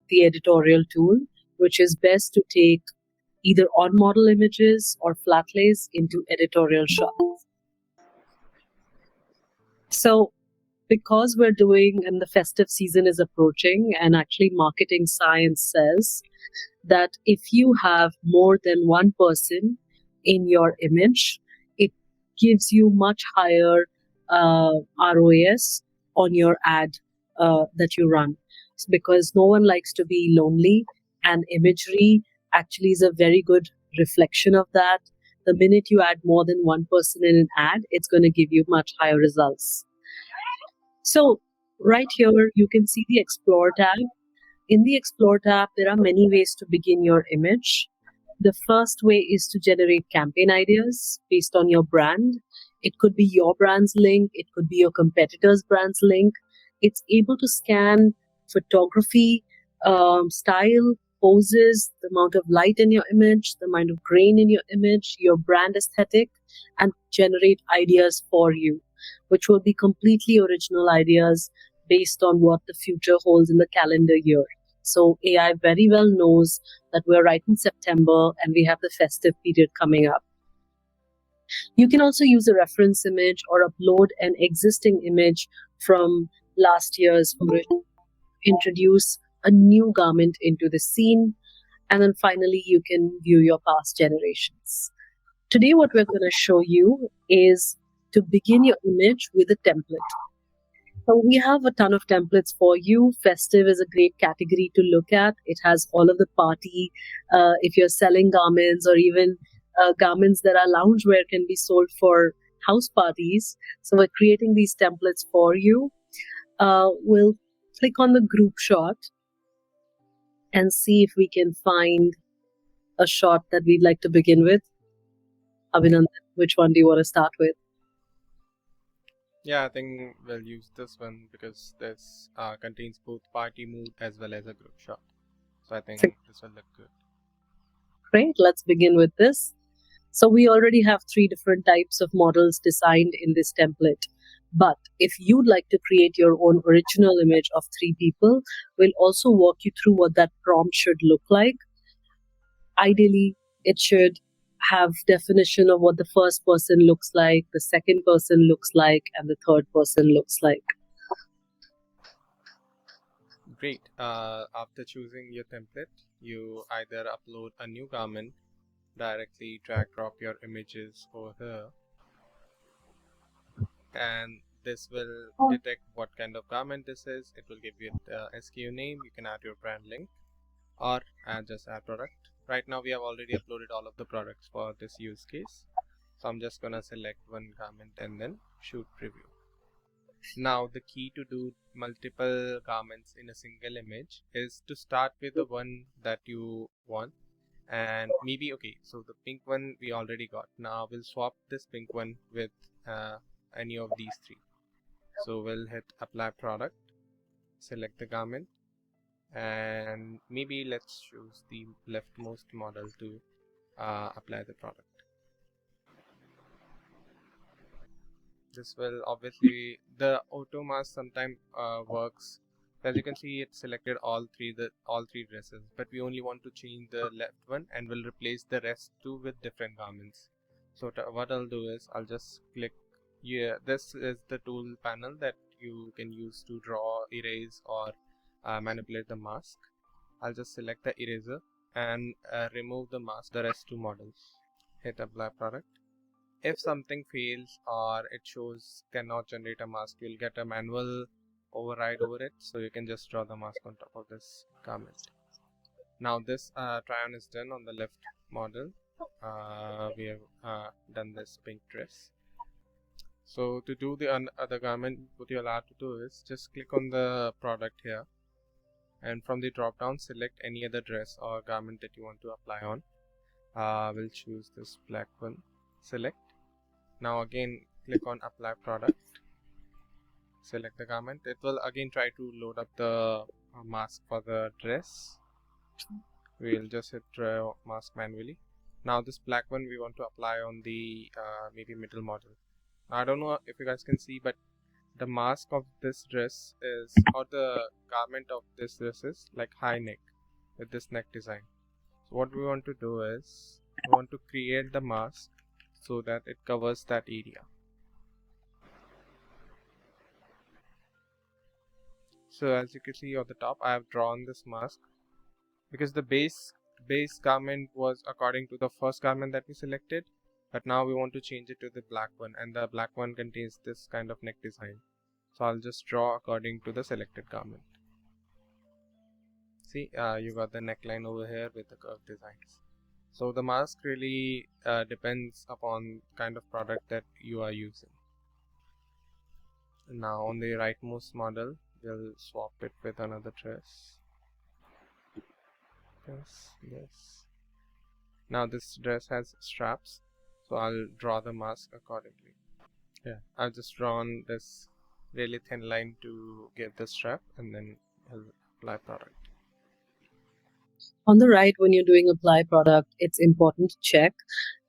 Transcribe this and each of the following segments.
the editorial tool, which is best to take either on model images or flat lays into editorial shots. So because we're doing and the festive season is approaching, and actually marketing science says that if you have more than one person in your image, it gives you much higher ROAS on your ad that you run. It's because no one likes to be lonely, and imagery actually is a very good reflection of that. The minute you add more than one person in an ad, it's going to give you much higher results. So right here, you can see the Explore tab. In the Explore tab, there are many ways to begin your image. The first way is to generate campaign ideas based on your brand. It could be your brand's link. It could be your competitor's brand's link. It's able to scan photography, style, poses, the amount of light in your image, the amount of grain in your image, your brand aesthetic, and generate ideas for you, which will be completely original ideas based on what the future holds in the calendar year. So AI very well knows that we're right in September and we have the festive period coming up. You can also use a reference image or upload an existing image from last year's original, introduce a new garment into the scene, and then finally you can view your past generations. Today what we're going to show you is to begin your image with a template. So we have a ton of templates for you. Festive is a great category to look at. It has all of the party, if you're selling garments, or even garments that are loungewear can be sold for house parties. So we're creating these templates for you. We'll click on the group shot and see if we can find a shot that we'd like to begin with. Abhinandan, which one do you want to start with? Yeah, I think we'll use this one because this contains both party mood as well as a group shot. So I think this will look good. Great, let's begin with this. So we already have 3 different types of models designed in this template. But if you'd like to create your own original image of 3 people, we'll also walk you through what that prompt should look like. Ideally, it should have definition of what the first person looks like, the second person looks like, and the third person looks like. Great. After choosing your template, you either upload a new garment, directly drag drop your images over here, and this will detect what kind of garment this is. It will give you the SKU name. You can add your brand link or just add product. Right now we have already uploaded all of the products for this use case. So I'm just gonna select one garment and then shoot preview. Now the key to do multiple garments in a single image is to start with the one that you want. And maybe, okay, so the pink one we already got. Now we'll swap this pink one with any of these 3. So we'll hit apply product, select the garment, and maybe let's choose the leftmost model to apply the product. This will obviously, the auto mask sometimes works. As you can see, it selected all three dresses, but we only want to change the left one and we'll replace the rest 2 with different garments. So what I'll do is I'll just click here. This is the tool panel that you can use to draw, erase, or manipulate the mask. I'll just select the eraser and remove the mask, the rest 2 models. Hit apply product. If something fails or it shows cannot generate a mask, you'll get a manual override over it, so you can just draw the mask on top of this garment. Now this try on is done on the left model. We have done this pink dress. So to do the other garment, what you'll have to do is just click on the product here, and from the drop down select any other dress or garment that you want to apply on. We'll choose this black one, select. Now again click on apply product, select the garment. It will again try to load up the mask for the dress. We'll just hit draw mask manually. Now this black one we want to apply on the maybe middle model. Now, I don't know if you guys can see, but the mask of this dress is, or the garment of this dress is like high neck with this neck design. So what we want to do is we want to create the mask so that it covers that area. So as you can see on the top, I have drawn this mask because the base garment was according to the first garment that we selected, but now we want to change it to the black one, and the black one contains this kind of neck design. So I'll just draw according to the selected garment. See, you got the neckline over here with the curved designs. So the mask really depends upon kind of product that you are using. Now on the rightmost model, we'll swap it with another dress. Yes. Now this dress has straps, so I'll draw the mask accordingly. Yeah, I've just drawn this really thin line to get the strap, and then I'll apply product. On the right, when you're doing apply product, it's important to check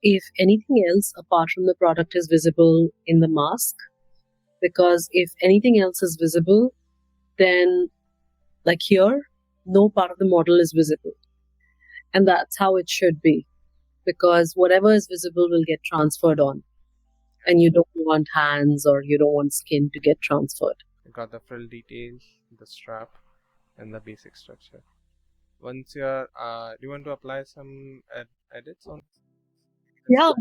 if anything else apart from the product is visible in the mask, because if anything else is visible, then like here, no part of the model is visible. And that's how it should be, because whatever is visible will get transferred on. And you don't want hands or you don't want skin to get transferred. You got the frill details, the strap, and the basic structure. Once you're, do you want to apply some edits on? Yeah,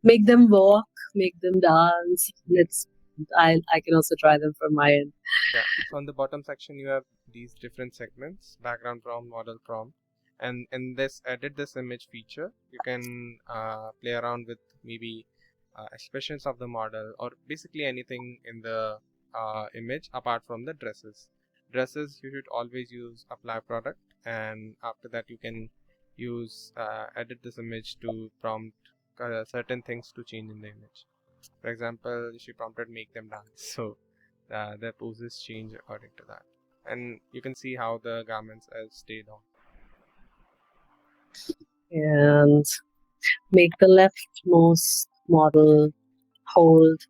make them walk, make them dance. I can also try them from my end. Yeah. So on the bottom section, you have these different segments: background prompt, model prompt, and in this edit this image feature, you can play around with maybe expressions of the model, or basically anything in the image apart from the dresses. Dresses, you should always use apply product, and after that you can use edit this image to prompt certain things to change in the image. For example, she prompted make them dance, so the poses change according to that, and you can see how the garments stayed on. And make the leftmost model hold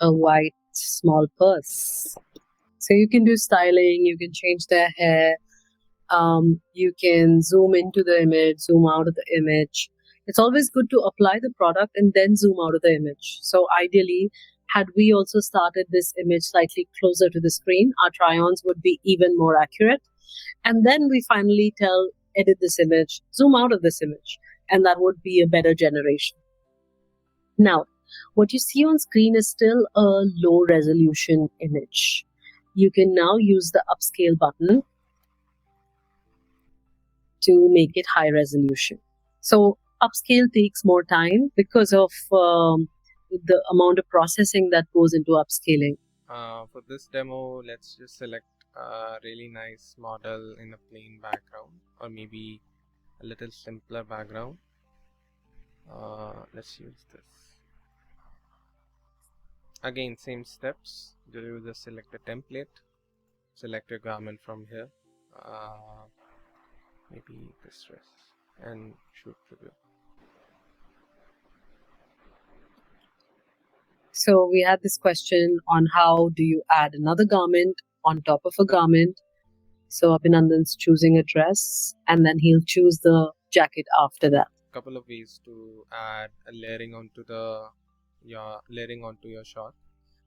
a white small purse. So you can do styling, you can change their hair, you can zoom into the image, zoom out of the image. It's always good to apply the product and then zoom out of the image. So ideally, had we also started this image slightly closer to the screen, our try-ons would be even more accurate. And then we finally tell, edit this image, zoom out of this image, and that would be a better generation. Now, what you see on screen is still a low resolution image. You can now use the upscale button to make it high resolution. So upscale takes more time because of the amount of processing that goes into upscaling. For this demo, let's just select a really nice model in a plain background, or maybe a little simpler background. Let's use this. Again, same steps. You just select a template, select your garment from here, maybe this dress, and shoot preview. So we had this question on how do you add another garment on top of a garment. So Abhinandan's choosing a dress, and then he'll choose the jacket after that. Couple of ways to add a layering onto your shot.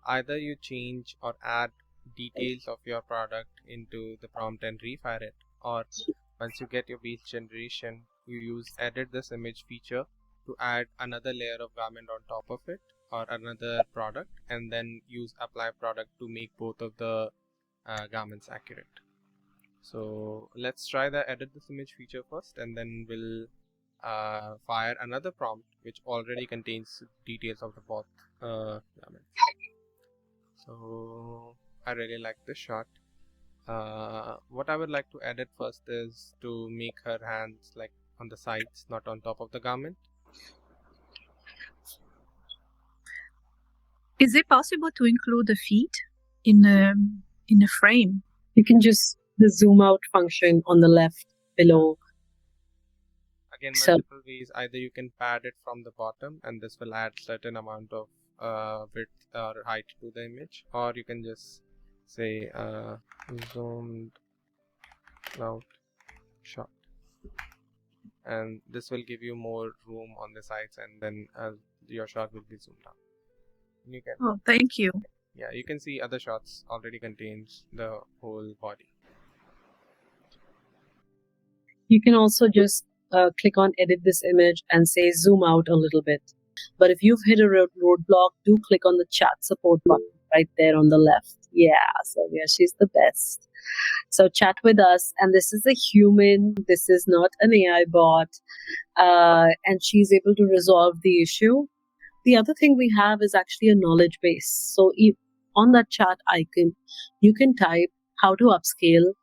Either you change or add details of your product into the prompt and refire it, or once you get your base generation, you use edit this image feature to add another layer of garment on top of it, or another product, and then use apply product to make both of the garments accurate. So let's try the edit this image feature first, and then we'll fire another prompt which already contains details of the both garments. So I really like this shot. What I would like to edit first is to make her hands like on the sides, not on top of the garment. Is it possible to include the feet in a frame? You can just the zoom out function on the left below. Again, multiple ways. Either you can pad it from the bottom, and this will add certain amount of width or height to the image, or you can just say zoomed out shot, and this will give you more room on the sides, and then your shot will be zoomed out. You can, Oh, thank you. yeah, you can see other shots already contains the whole body. You can also just click on edit this image and say zoom out a little bit. But if you've hit a roadblock, do click on the chat support button right there on the left. Yeah, Sylvia, she's the best. So chat with us, and this is a human. This is not an AI bot, and she's able to resolve the issue. The other thing we have is actually a knowledge base. So on that chat icon, you can type how to upscale,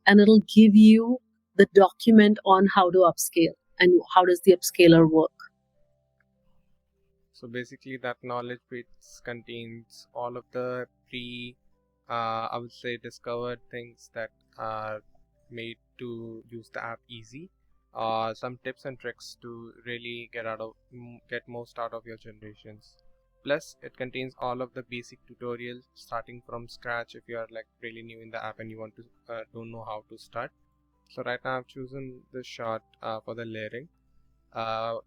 and it'll give you the document on how to upscale and how does the upscaler work. So basically that knowledge base contains all of the I would say discovered things that are made to use the app easy. Some tips and tricks to really get most out of your generations. Plus, it contains all of the basic tutorials starting from scratch if you are like really new in the app and you want to don't know how to start. So right now I've chosen this shot for the layering.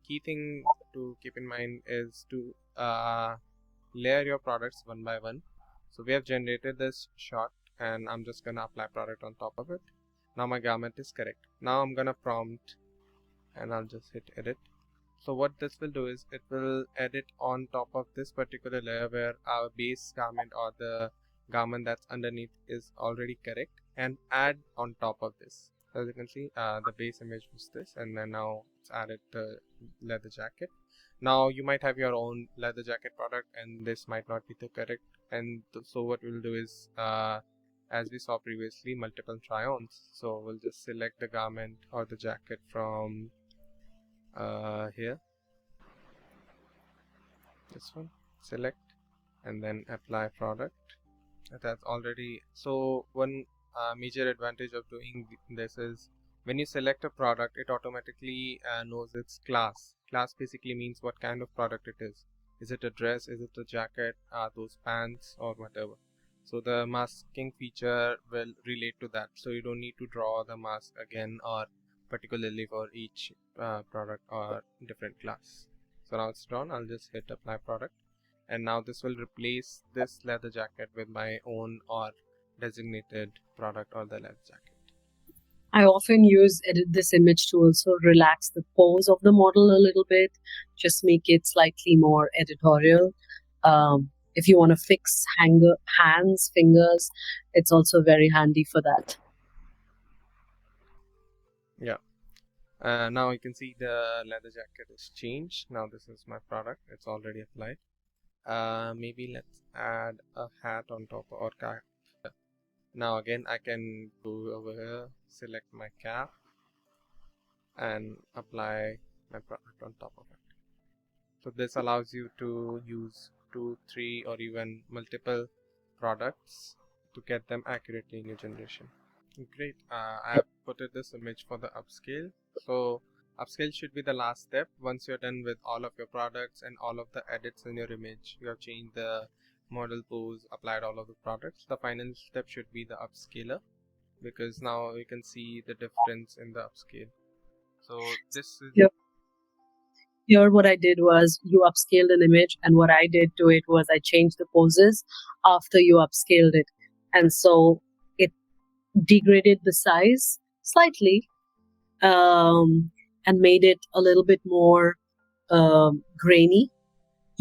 Key thing to keep in mind is to layer your products one by one. So we have generated this shot, and I'm just gonna apply product on top of it. Now my garment is correct. Now I'm gonna prompt, and I'll just hit edit. So what this will do is it will edit on top of this particular layer where our base garment or the garment that's underneath is already correct, and add on top of this. As you can see, the base image was this, and then now it's added the leather jacket. Now you might have your own leather jacket product, and this might not be the correct. And so what we'll do is, as we saw previously, multiple try-ons. So we'll just select the garment or the jacket from here, this one, select, and then apply product. That's already, so one major advantage of doing this is when you select a product, it automatically knows its class. Class basically means what kind of product it is. Is it a dress? Is it a jacket? Are those pants or whatever? So the masking feature will relate to that. So you don't need to draw the mask again or particularly for each product or different class. So now it's drawn. I'll just hit apply product, and now this will replace this leather jacket with my own or designated product or the leather jacket. I often use edit this image to also relax the pose of the model a little bit, just make it slightly more editorial. If you want to fix hands, fingers, it's also very handy for that. Yeah. Now you can see the leather jacket is changed. Now this is my product. It's already applied. Maybe let's add a hat on top or cap. Now again I can go over here, select my cap, and apply my product on top of it. So this allows you to use 2, 3 or even multiple products to get them accurately in your generation. Great. I have put this image for the upscale. So upscale should be the last step. Once you're done with all of your products and all of the edits in your image, you have changed the model pose, applied all of the products. The final step should be the upscaler, because now you can see the difference in the upscale. So this is Here what I did was you upscaled an image, and what I did to it was I changed the poses after you upscaled it. And so it degraded the size slightly and made it a little bit more grainy.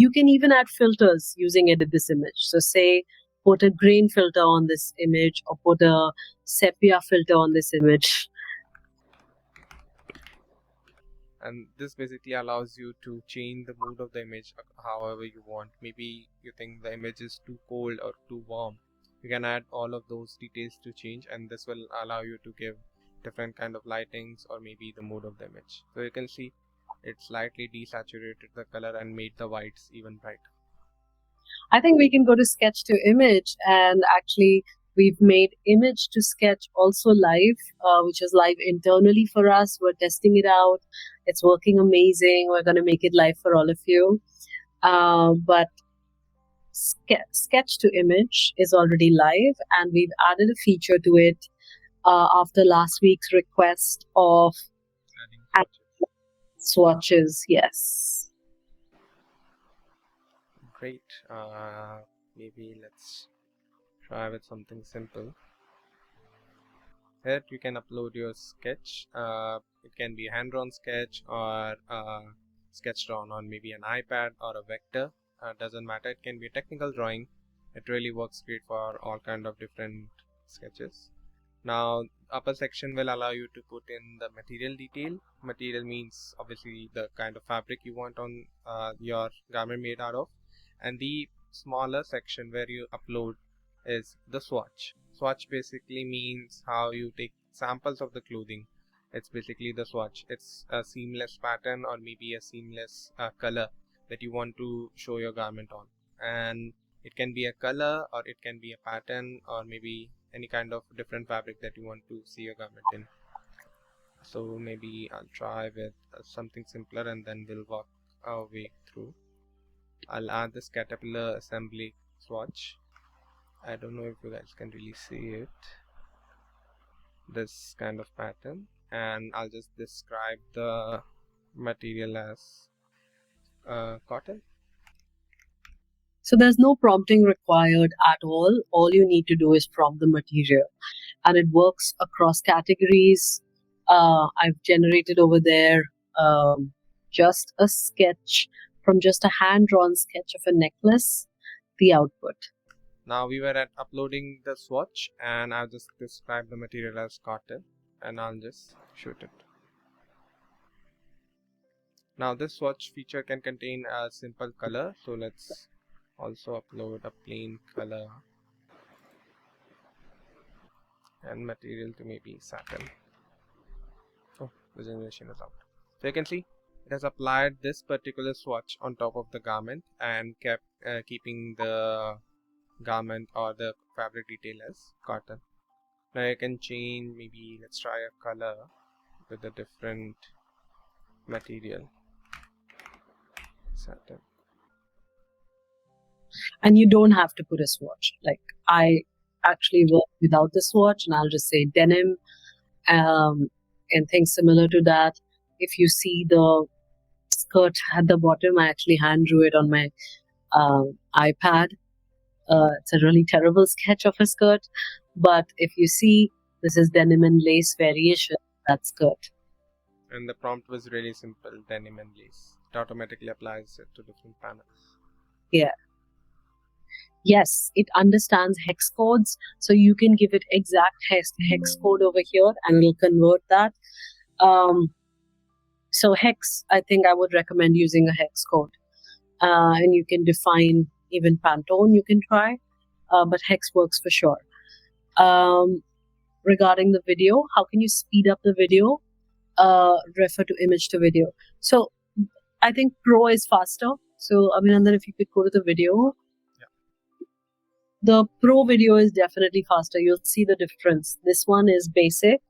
You can even add filters using edit this image. So say put a grain filter on this image or put a sepia filter on this image. And this basically allows you to change the mood of the image however you want. Maybe you think the image is too cold or too warm. You can add all of those details to change, and this will allow you to give different kind of lightings or maybe the mood of the image. So you can see it slightly desaturated the color and made the whites even brighter. I think we can go to sketch to image, and actually we've made image to sketch also live, which is live internally for us. We're testing it out. It's working amazing. We're going to make it live for all of you. But sketch to image is already live, and we've added a feature to it after last week's request of Adding swatches. Yes. Great. Maybe let's try with something simple. Here you can upload your sketch. It can be a hand-drawn sketch or sketch drawn on maybe an iPad or a vector. Doesn't matter. It can be a technical drawing. It really works great for all kind of different sketches. Now, upper section will allow you to put in the material detail. Material means obviously the kind of fabric you want on your garment made out of. And the smaller section where you upload is the swatch. Swatch basically means how you take samples of the clothing. It's basically the swatch. It's a seamless pattern or maybe a seamless color that you want to show your garment on. And it can be a color or it can be a pattern or maybe any kind of different fabric that you want to see your garment in. So maybe I'll try with something simpler and then we'll walk our way through. I'll add this caterpillar assembly swatch. I don't know if you guys can really see it, this kind of pattern, and I'll just describe the material as cotton. So there's no prompting required at all. All you need to do is prompt the material, and it works across categories. I've generated over there just a sketch from just a hand-drawn sketch of a necklace, the output. Now we were at uploading the swatch and I'll just describe the material as cotton and I'll just shoot it. Now this swatch feature can contain a simple color, so let's also upload a plain color and material to maybe satin. Oh, the generation is out. So you can see it has applied this particular swatch on top of the garment and kept keeping the garment or the fabric detail as cotton. Now you can change, maybe let's try a color with a different material, satin. And you don't have to put a swatch. Like, I actually work without the swatch, and I'll just say denim and things similar to that. If you see the skirt at the bottom, I actually hand drew it on my iPad. It's a really terrible sketch of a skirt, but if you see, this is denim and lace variation, that skirt. And the prompt was really simple, denim and lace. It automatically applies it to different panels. Yeah. Yes, it understands hex codes, so you can give it exact hex code over here and it'll convert that. So hex, I think I would recommend using a hex code. And you can define even Pantone, you can try, but hex works for sure. Regarding the video, how can you speed up the video? Refer to image to video. So I think Pro is faster. So Abhinandan, if you could go to the video. The Pro video is definitely faster. You'll see the difference. This one is basic,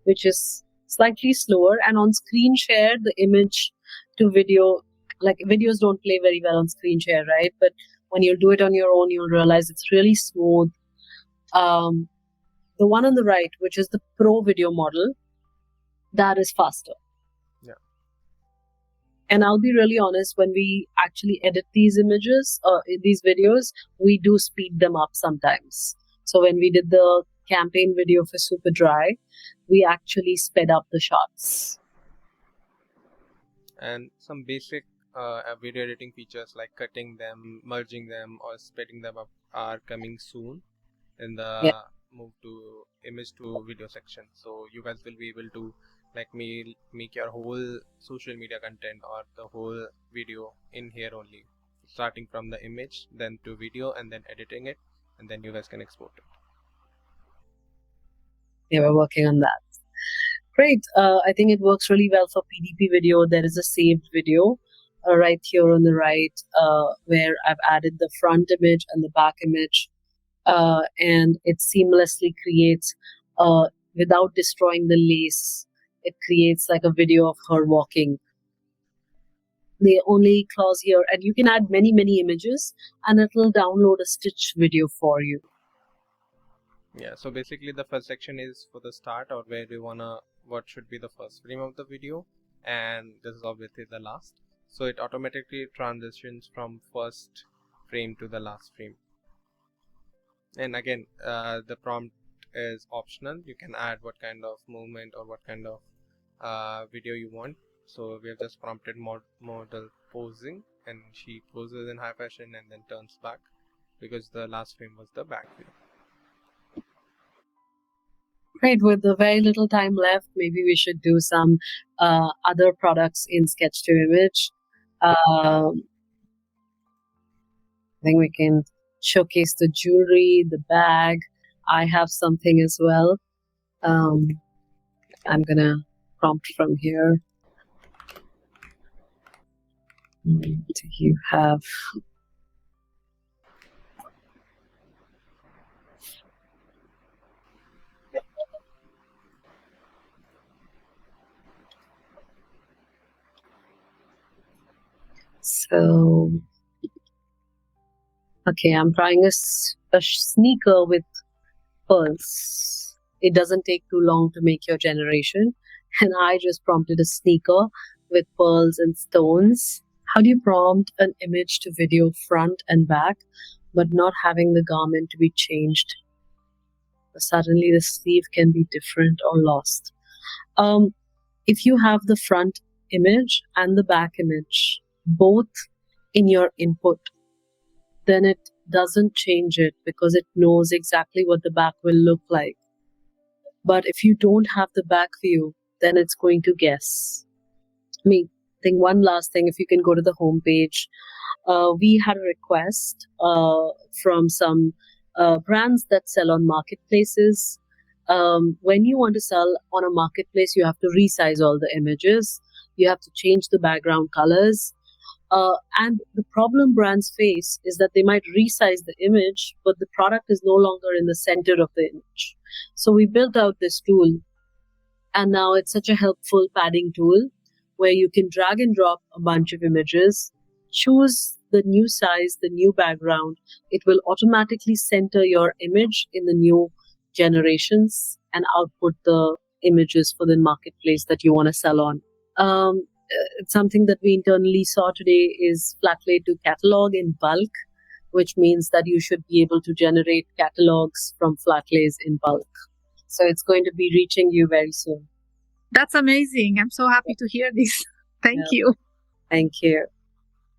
which is slightly slower, and on screen share, the image to video, like videos don't play very well on screen share, right? But when you'll do it on your own, you'll realize it's really smooth. The one on the right, which is the Pro video model, that is faster. Yeah. And I'll be really honest, when we actually edit these images, these videos, we do speed them up sometimes. So when we did the campaign video for Super Dry, we actually sped up the shots. And some basic video editing features like cutting them, merging them, or speeding them up are coming soon in the move to image to video section. So you guys will be able to make your whole social media content or the whole video in here only, starting from the image, then to video, and then editing it, and then you guys can export it. Yeah, we're working on that. Great. I think it works really well for PDP video. There is a saved video right here on the right where I've added the front image and the back image, and it seamlessly creates, without destroying the lace, it creates like a video of her walking. the only clause here, and you can add many images, and it will download a stitch video for you. Yeah, so basically the first section is for the start, or where do you wanna, what should be the first frame of the video, and this is obviously the last. So it automatically transitions from first frame to the last frame. And again, the prompt is optional. You can add what kind of movement or what kind of video you want. So we have just prompted model posing, and she poses in high fashion and then turns back, because the last frame was the back view. Right, with the very little time left, maybe we should do some other products in sketch to image. I think we can showcase the jewelry, the bag. I have something as well. I'm gonna prompt from here. Do you have so okay, I'm trying a sneaker with pearls. It doesn't take too long to make your generation, and I just prompted a sneaker with pearls and stones. How do you prompt an image to video front and back, but not having the garment to be changed? Suddenly the sleeve can be different or lost. If you have the front image and the back image both in your input, then it doesn't change it because it knows exactly what the back will look like. But if you don't have the back view, then it's going to guess. I think one last thing, if you can go to the home page, we had a request from some brands that sell on marketplaces. When you want to sell on a marketplace, you have to resize all the images. You have to change the background colors. And the problem brands face is that they might resize the image, but the product is no longer in the center of the image. So we built out this tool, and now it's such a helpful padding tool where you can drag and drop a bunch of images, choose the new size, the new background. It will automatically center your image in the new generations and output the images for the marketplace that you want to sell on. It's something that we internally saw today is Flatlay to catalog in bulk, which means that you should be able to generate catalogs from Flatlays in bulk. So it's going to be reaching you very soon. That's amazing. I'm so happy to hear this. Thank you. Thank you.